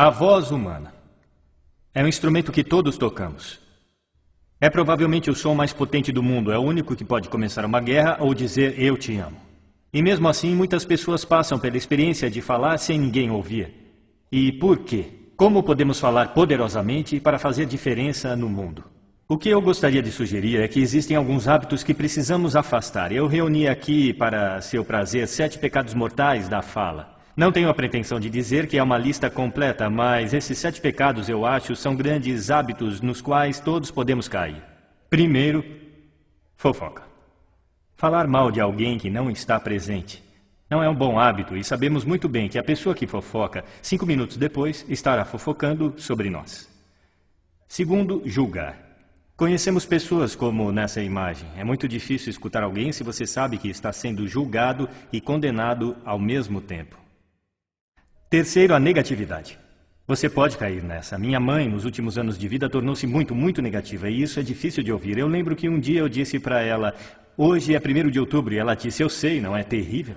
A voz humana é um instrumento que todos tocamos. É provavelmente o som mais potente do mundo. É o único que pode começar uma guerra ou dizer eu te amo. E mesmo assim, muitas pessoas passam pela experiência de falar sem ninguém ouvir. E por quê? Como podemos falar poderosamente para fazer diferença no mundo? O que eu gostaria de sugerir é que existem alguns hábitos que precisamos afastar. Eu reuni aqui, para seu prazer, 7 pecados mortais da fala. Não tenho a pretensão de dizer que é uma lista completa, mas esses 7 pecados, eu acho, são grandes hábitos nos quais todos podemos cair. Primeiro, fofoca. Falar mal de alguém que não está presente. Não é um bom hábito e sabemos muito bem que a pessoa que fofoca, 5 minutos depois, estará fofocando sobre nós. Segundo, julgar. Conhecemos pessoas como nessa imagem. É muito difícil escutar alguém se você sabe que está sendo julgado e condenado ao mesmo tempo. Terceiro, a negatividade. Você pode cair nessa. Minha mãe, nos últimos anos de vida, tornou-se muito negativa e isso é difícil de ouvir. Eu lembro que um dia eu disse para ela, hoje é 1º de outubro, e ela disse, eu sei, não é terrível?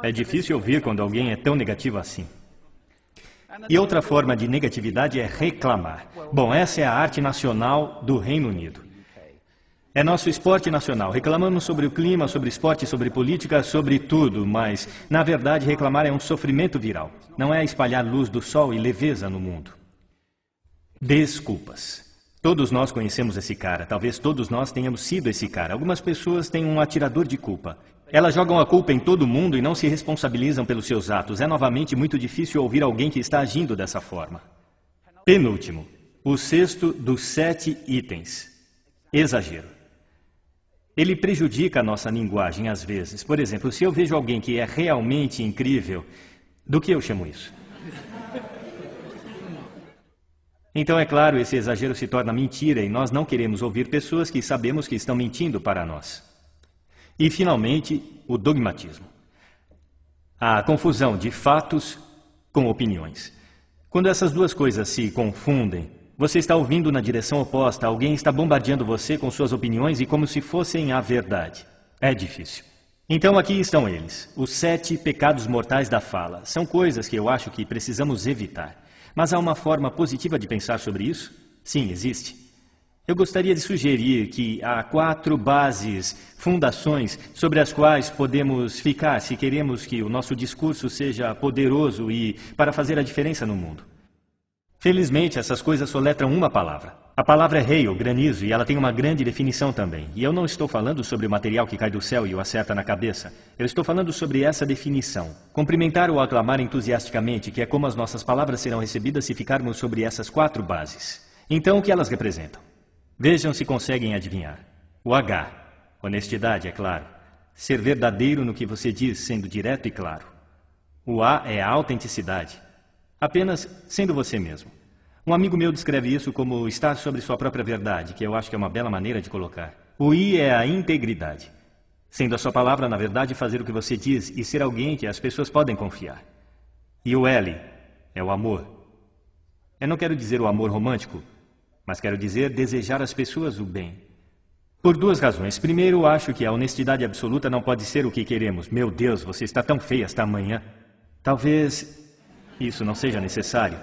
É difícil ouvir quando alguém é tão negativo assim. E outra forma de negatividade é reclamar. Bom, essa é a arte nacional do Reino Unido. É nosso esporte nacional. Reclamamos sobre o clima, sobre esporte, sobre política, sobre tudo, mas, na verdade, reclamar é um sofrimento viral. Não é espalhar luz do sol e leveza no mundo. Desculpas. Todos nós conhecemos esse cara. Talvez todos nós tenhamos sido esse cara. Algumas pessoas têm um atirador de culpa. Elas jogam a culpa em todo mundo e não se responsabilizam pelos seus atos. É novamente muito difícil ouvir alguém que está agindo dessa forma. Penúltimo. O 6º dos 7 itens. Exagero. Ele prejudica a nossa linguagem às vezes. Por exemplo, se eu vejo alguém que é realmente incrível, do que eu chamo isso? Então, é claro, esse exagero se torna mentira e nós não queremos ouvir pessoas que sabemos que estão mentindo para nós. E, finalmente, o dogmatismo. A confusão de fatos com opiniões. Quando essas duas coisas se confundem, você está ouvindo na direção oposta, alguém está bombardeando você com suas opiniões e como se fossem a verdade. É difícil. Então aqui estão eles, os 7 pecados mortais da fala. São coisas que eu acho que precisamos evitar. Mas há uma forma positiva de pensar sobre isso? Sim, existe. Eu gostaria de sugerir que há 4 bases, fundações, sobre as quais podemos ficar se queremos que o nosso discurso seja poderoso e para fazer a diferença no mundo. Felizmente, essas coisas soletram uma palavra. A palavra é hail, granizo, e ela tem uma grande definição também. E eu não estou falando sobre o material que cai do céu e o acerta na cabeça. Eu estou falando sobre essa definição. Cumprimentar ou aclamar entusiasticamente, que é como as nossas palavras serão recebidas se ficarmos sobre essas 4 bases. Então, o que elas representam? Vejam se conseguem adivinhar. O H. Honestidade, é claro. Ser verdadeiro no que você diz, sendo direto e claro. O A é a autenticidade. Apenas sendo você mesmo. Um amigo meu descreve isso como estar sobre sua própria verdade, que eu acho que é uma bela maneira de colocar. O I é a integridade. Sendo a sua palavra, na verdade, fazer o que você diz e ser alguém que as pessoas podem confiar. E o L é o amor. Eu não quero dizer o amor romântico, mas quero dizer desejar às pessoas o bem. Por 2 razões. Primeiro, acho que a honestidade absoluta não pode ser o que queremos. Meu Deus, você está tão feia esta manhã. Talvez isso não seja necessário.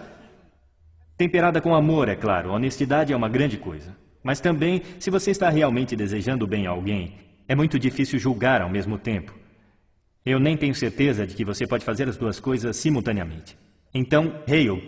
Temperada com amor, é claro. A honestidade é uma grande coisa. Mas também, se você está realmente desejando bem a alguém, é muito difícil julgar ao mesmo tempo. Eu nem tenho certeza de que você pode fazer as 2 coisas simultaneamente. Então, hail.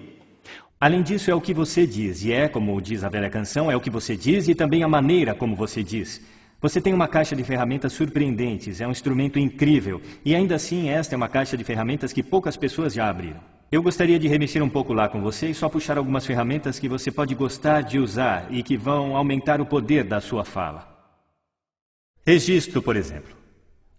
Além disso, é o que você diz. E é, como diz a velha canção, é o que você diz e também a maneira como você diz. Você tem uma caixa de ferramentas surpreendentes. É um instrumento incrível. E ainda assim, esta é uma caixa de ferramentas que poucas pessoas já abriram. Eu gostaria de remexer um pouco lá com você e só puxar algumas ferramentas que você pode gostar de usar e que vão aumentar o poder da sua fala. Registro, por exemplo.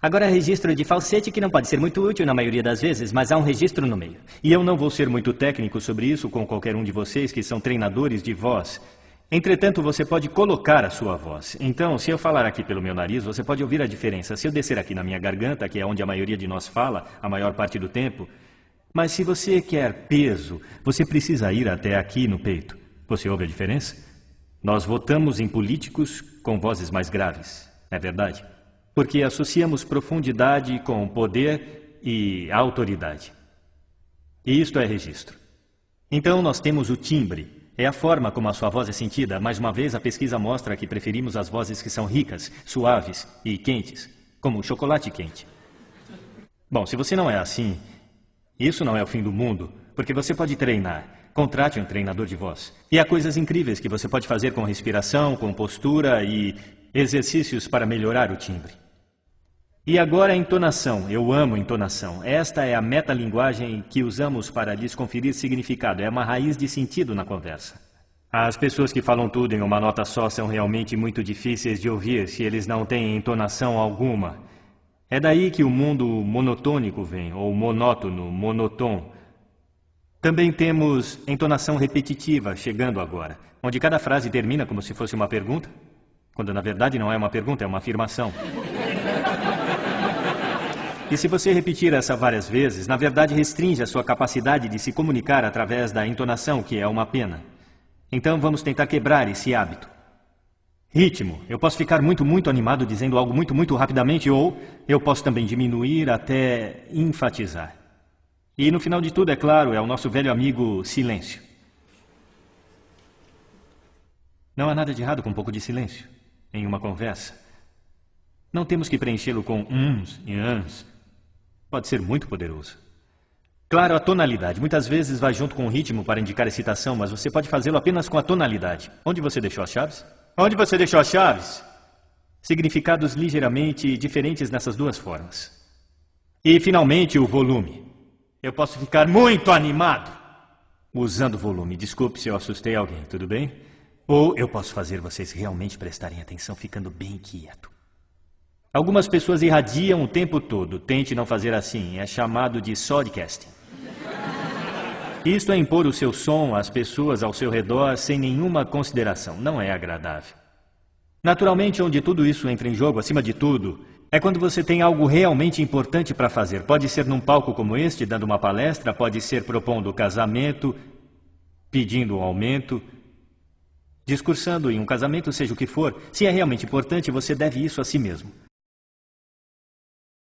Agora, registro de falsete que não pode ser muito útil na maioria das vezes, mas há um registro no meio. E eu não vou ser muito técnico sobre isso com qualquer um de vocês que são treinadores de voz. Entretanto, você pode colocar a sua voz. Então, se eu falar aqui pelo meu nariz, você pode ouvir a diferença. Se eu descer aqui na minha garganta, que é onde a maioria de nós fala, a maior parte do tempo... Mas se você quer peso, você precisa ir até aqui no peito. Você ouve a diferença? Nós votamos em políticos com vozes mais graves, é verdade? Porque associamos profundidade com poder e autoridade. E isto é registro. Então, nós temos o timbre. É a forma como a sua voz é sentida. Mais uma vez, a pesquisa mostra que preferimos as vozes que são ricas, suaves e quentes, como o chocolate quente. Bom, se você não é assim, isso não é o fim do mundo, porque você pode treinar. Contrate um treinador de voz. E há coisas incríveis que você pode fazer com respiração, com postura e exercícios para melhorar o timbre. E agora a entonação. Eu amo entonação. Esta é a metalinguagem que usamos para lhes conferir significado. É uma raiz de sentido na conversa. As pessoas que falam tudo em uma nota só são realmente muito difíceis de ouvir se eles não têm entonação alguma. É daí que o mundo monotônico vem, ou monótono, monotom. Também temos entonação repetitiva, chegando agora, onde cada frase termina como se fosse uma pergunta, quando na verdade não é uma pergunta, é uma afirmação. E se você repetir essa várias vezes, na verdade restringe a sua capacidade de se comunicar através da entonação, que é uma pena. Então vamos tentar quebrar esse hábito. Ritmo. Eu posso ficar muito animado dizendo algo muito rapidamente, ou eu posso também diminuir até enfatizar. E no final de tudo, é claro, é o nosso velho amigo silêncio. Não há nada de errado com um pouco de silêncio em uma conversa. Não temos que preenchê-lo com uns e ans. Pode ser muito poderoso. Claro, a tonalidade. Muitas vezes vai junto com o ritmo para indicar excitação, mas você pode fazê-lo apenas com a tonalidade. Onde você deixou as chaves? Onde você deixou as chaves? Significados ligeiramente diferentes nessas duas formas. E, finalmente, o volume. Eu posso ficar muito animado usando volume. Desculpe se eu assustei alguém, tudo bem? Ou eu posso fazer vocês realmente prestarem atenção ficando bem quieto. Algumas pessoas irradiam o tempo todo. Tente não fazer assim. É chamado de sodcasting. Isto é impor o seu som às pessoas ao seu redor sem nenhuma consideração. Não é agradável. Naturalmente, onde tudo isso entra em jogo, acima de tudo, é quando você tem algo realmente importante para fazer. Pode ser num palco como este, dando uma palestra, pode ser propondo casamento, pedindo um aumento, discursando em um casamento, seja o que for. Se é realmente importante, você deve isso a si mesmo.